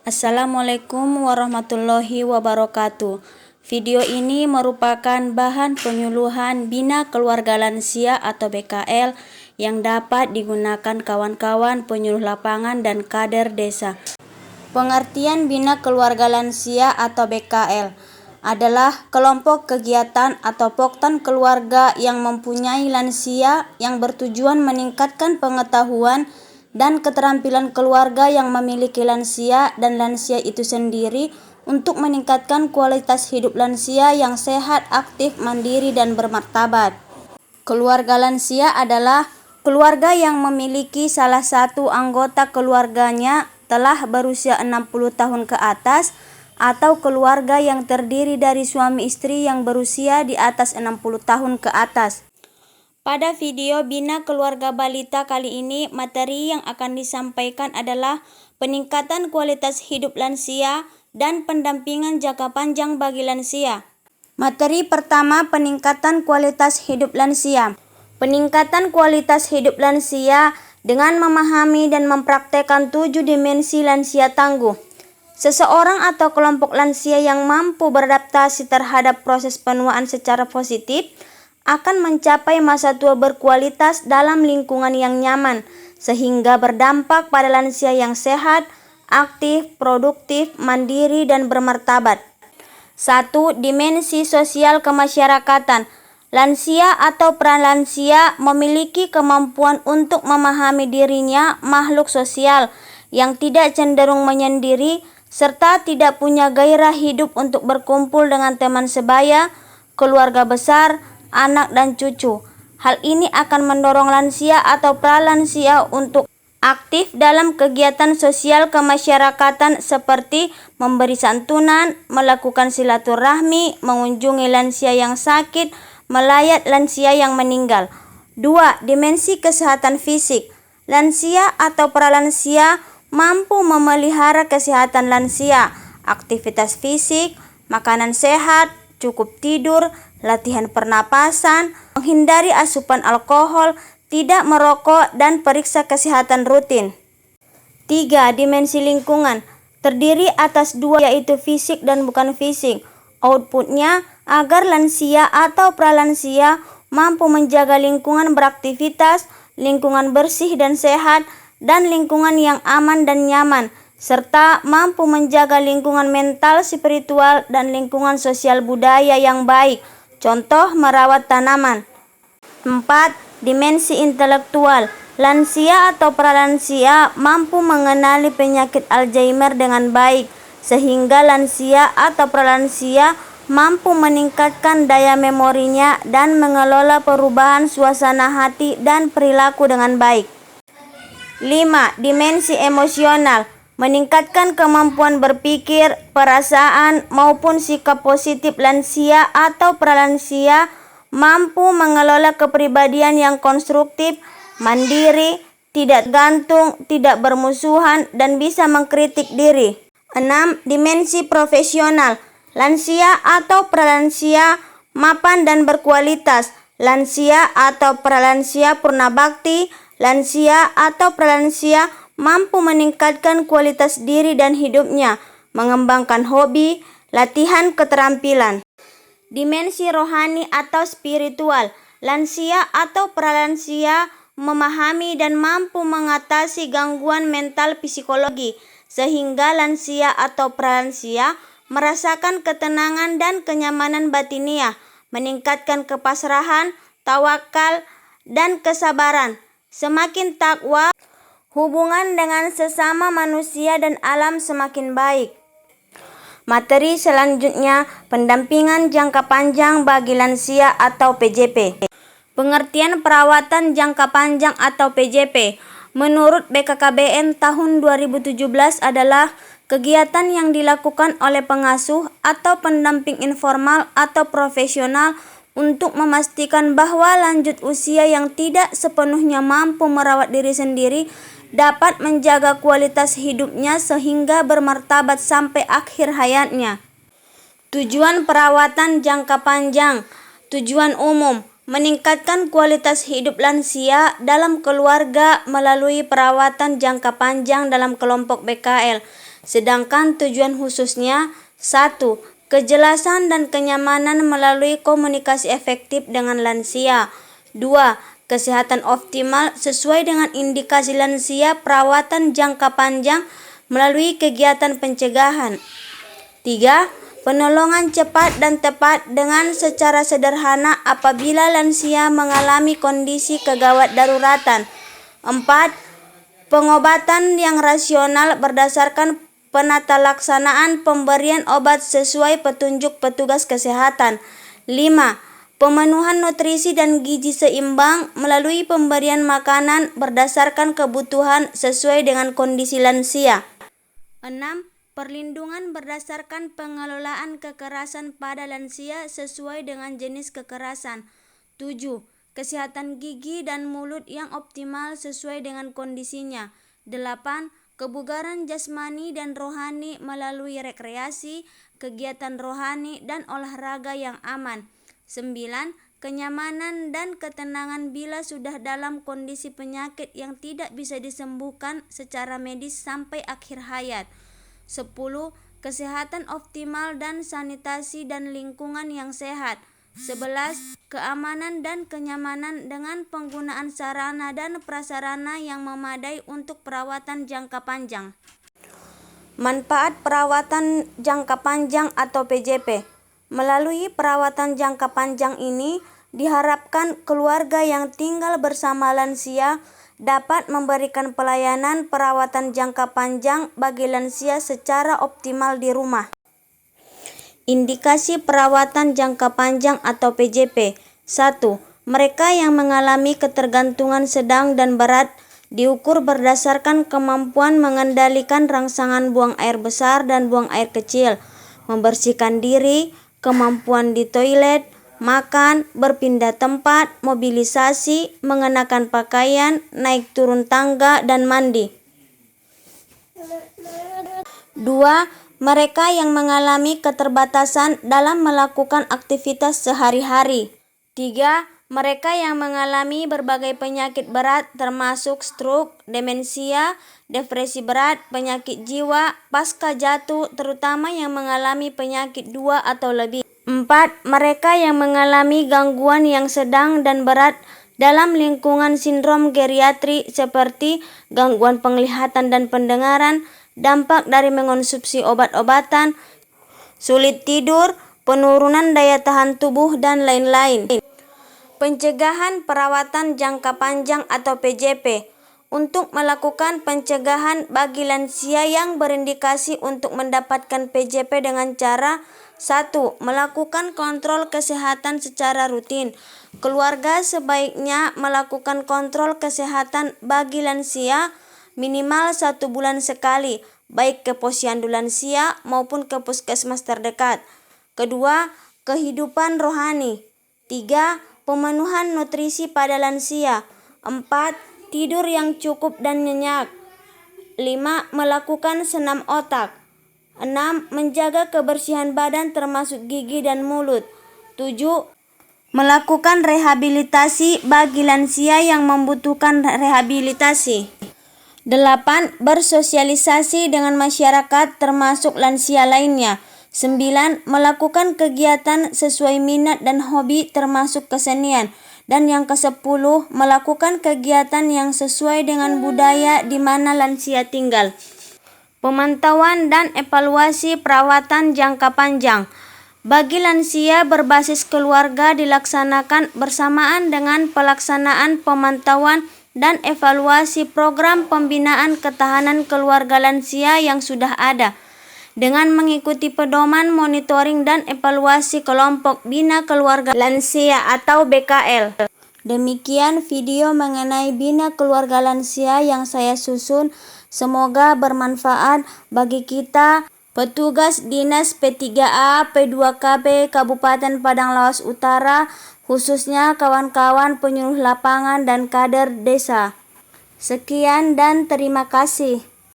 Assalamualaikum warahmatullahi wabarakatuh. Video ini merupakan bahan penyuluhan Bina Keluarga Lansia atau BKL yang dapat digunakan kawan-kawan penyuluh lapangan dan kader desa. Pengertian Bina Keluarga Lansia atau BKL adalah kelompok kegiatan atau poktan keluarga yang mempunyai lansia yang bertujuan meningkatkan pengetahuan dan keterampilan keluarga yang memiliki lansia dan lansia itu sendiri untuk meningkatkan kualitas hidup lansia yang sehat, aktif, mandiri, dan bermartabat. Keluarga lansia adalah keluarga yang memiliki salah satu anggota keluarganya telah berusia 60 tahun ke atas atau keluarga yang terdiri dari suami istri yang berusia di atas 60 tahun ke atas. Pada video Bina Keluarga Balita kali ini, materi yang akan disampaikan adalah peningkatan kualitas hidup lansia dan pendampingan jangka panjang bagi lansia. Materi pertama, peningkatan kualitas hidup lansia. Peningkatan kualitas hidup lansia dengan memahami dan mempraktekkan 7 dimensi lansia tangguh. Seseorang atau kelompok lansia yang mampu beradaptasi terhadap proses penuaan secara positif akan mencapai masa tua berkualitas dalam lingkungan yang nyaman, sehingga berdampak pada lansia yang sehat, aktif, produktif, mandiri, dan bermartabat. 1. Dimensi sosial kemasyarakatan. Lansia atau pralansia memiliki kemampuan untuk memahami dirinya makhluk sosial yang tidak cenderung menyendiri, serta tidak punya gairah hidup untuk berkumpul dengan teman sebaya, keluarga besar, anak dan cucu. Hal ini akan mendorong lansia atau pralansia untuk aktif dalam kegiatan sosial kemasyarakatan seperti memberi santunan, melakukan silaturahmi, mengunjungi lansia yang sakit, melayat lansia yang meninggal. 2. Dimensi kesehatan fisik. Lansia atau pralansia mampu memelihara kesehatan lansia, aktivitas fisik, makanan sehat, cukup tidur, latihan pernapasan, menghindari asupan alkohol, tidak merokok, dan periksa kesehatan rutin. 3. Dimensi lingkungan. Terdiri atas 2 yaitu fisik dan bukan fisik. Outputnya agar lansia atau pralansia mampu menjaga lingkungan beraktivitas, lingkungan bersih dan sehat, dan lingkungan yang aman dan nyaman, serta mampu menjaga lingkungan mental, spiritual, dan lingkungan sosial budaya yang baik. Contoh, merawat tanaman. 4. Dimensi intelektual. Lansia atau pralansia mampu mengenali penyakit Alzheimer dengan baik, sehingga lansia atau pralansia mampu meningkatkan daya memorinya dan mengelola perubahan suasana hati dan perilaku dengan baik. 5. Dimensi emosional. Meningkatkan kemampuan berpikir, perasaan, maupun sikap positif lansia atau pralansia mampu mengelola kepribadian yang konstruktif, mandiri, tidak gantung, tidak bermusuhan, dan bisa mengkritik diri. 6. Dimensi profesional. Lansia atau pralansia mapan dan berkualitas. Lansia atau pralansia purna bakti. Lansia atau pralansia mampu meningkatkan kualitas diri dan hidupnya, mengembangkan hobi, latihan keterampilan. Dimensi rohani atau spiritual. Lansia atau pralansia memahami dan mampu mengatasi gangguan mental psikologi, sehingga lansia atau pralansia merasakan ketenangan dan kenyamanan batiniah, meningkatkan kepasrahan, tawakal, dan kesabaran. Semakin takwa, hubungan dengan sesama manusia dan alam semakin baik. Materi selanjutnya, pendampingan jangka panjang bagi lansia atau PJP. Pengertian perawatan jangka panjang atau PJP menurut BKKBN tahun 2017 adalah kegiatan yang dilakukan oleh pengasuh atau pendamping informal atau profesional untuk memastikan bahwa lanjut usia yang tidak sepenuhnya mampu merawat diri sendiri dapat menjaga kualitas hidupnya sehingga bermartabat sampai akhir hayatnya. Tujuan perawatan jangka panjang. Tujuan umum, meningkatkan kualitas hidup lansia dalam keluarga melalui perawatan jangka panjang dalam kelompok BKL. Sedangkan tujuan khususnya 1. Kejelasan dan kenyamanan melalui komunikasi efektif dengan lansia. 2. Kesehatan optimal sesuai dengan indikasi lansia perawatan jangka panjang melalui kegiatan pencegahan. 3. Penolongan cepat dan tepat dengan secara sederhana apabila lansia mengalami kondisi kegawat daruratan. 4. Pengobatan yang rasional berdasarkan penatalaksanaan pemberian obat sesuai petunjuk petugas kesehatan. 5. Pemenuhan nutrisi dan gizi seimbang melalui pemberian makanan berdasarkan kebutuhan sesuai dengan kondisi lansia. 6. Perlindungan berdasarkan pengelolaan kekerasan pada lansia sesuai dengan jenis kekerasan. 7. Kesehatan gigi dan mulut yang optimal sesuai dengan kondisinya. 8. Kebugaran jasmani dan rohani melalui rekreasi, kegiatan rohani, dan olahraga yang aman. 9. Kenyamanan dan ketenangan bila sudah dalam kondisi penyakit yang tidak bisa disembuhkan secara medis sampai akhir hayat. 10. Kesehatan optimal dan sanitasi dan lingkungan yang sehat. 11. Keamanan dan kenyamanan dengan penggunaan sarana dan prasarana yang memadai untuk perawatan jangka panjang. Manfaat perawatan jangka panjang atau PJP. Melalui perawatan jangka panjang ini, diharapkan keluarga yang tinggal bersama lansia dapat memberikan pelayanan perawatan jangka panjang bagi lansia secara optimal di rumah. Indikasi perawatan jangka panjang atau PJP. 1. Mereka yang mengalami ketergantungan sedang dan berat diukur berdasarkan kemampuan mengendalikan rangsangan buang air besar dan buang air kecil, membersihkan diri, kemampuan di toilet, makan, berpindah tempat, mobilisasi, mengenakan pakaian, naik turun tangga, dan mandi. 2. Mereka yang mengalami keterbatasan dalam melakukan aktivitas sehari-hari. 3. Mereka yang mengalami berbagai penyakit berat termasuk stroke, demensia, depresi berat, penyakit jiwa, pasca jatuh, terutama yang mengalami penyakit 2 atau lebih. 4. Mereka yang mengalami gangguan yang sedang dan berat dalam lingkungan sindrom geriatri seperti gangguan penglihatan dan pendengaran, dampak dari mengonsumsi obat-obatan, sulit tidur, penurunan daya tahan tubuh, dan lain-lain. Pencegahan perawatan jangka panjang atau PJP. Untuk melakukan pencegahan bagi lansia yang berindikasi untuk mendapatkan PJP dengan cara 1. Melakukan kontrol kesehatan secara rutin. Keluarga sebaiknya melakukan kontrol kesehatan bagi lansia minimal 1 bulan sekali, baik ke posyandu lansia maupun ke puskesmas terdekat. Kedua, kehidupan rohani. 3. Pemenuhan nutrisi pada lansia. 4. Tidur yang cukup dan nyenyak. 5. Melakukan senam otak. 6. Menjaga kebersihan badan termasuk gigi dan mulut. 7. Melakukan rehabilitasi bagi lansia yang membutuhkan rehabilitasi. 8. Bersosialisasi dengan masyarakat termasuk lansia lainnya. 9. Melakukan kegiatan sesuai minat dan hobi termasuk kesenian. Dan yang ke-10, melakukan kegiatan yang sesuai dengan budaya di mana lansia tinggal. Pemantauan dan evaluasi perawatan jangka panjang. Bagi lansia berbasis keluarga dilaksanakan bersamaan dengan pelaksanaan pemantauan dan evaluasi program pembinaan ketahanan keluarga lansia yang sudah ada, dengan mengikuti pedoman monitoring dan evaluasi kelompok bina keluarga lansia atau BKL. Demikian video mengenai bina keluarga lansia yang saya susun. Semoga bermanfaat bagi kita, petugas Dinas P3A P2KB Kabupaten Padang Lawas Utara, khususnya kawan-kawan penyuluh lapangan dan kader desa. Sekian dan terima kasih.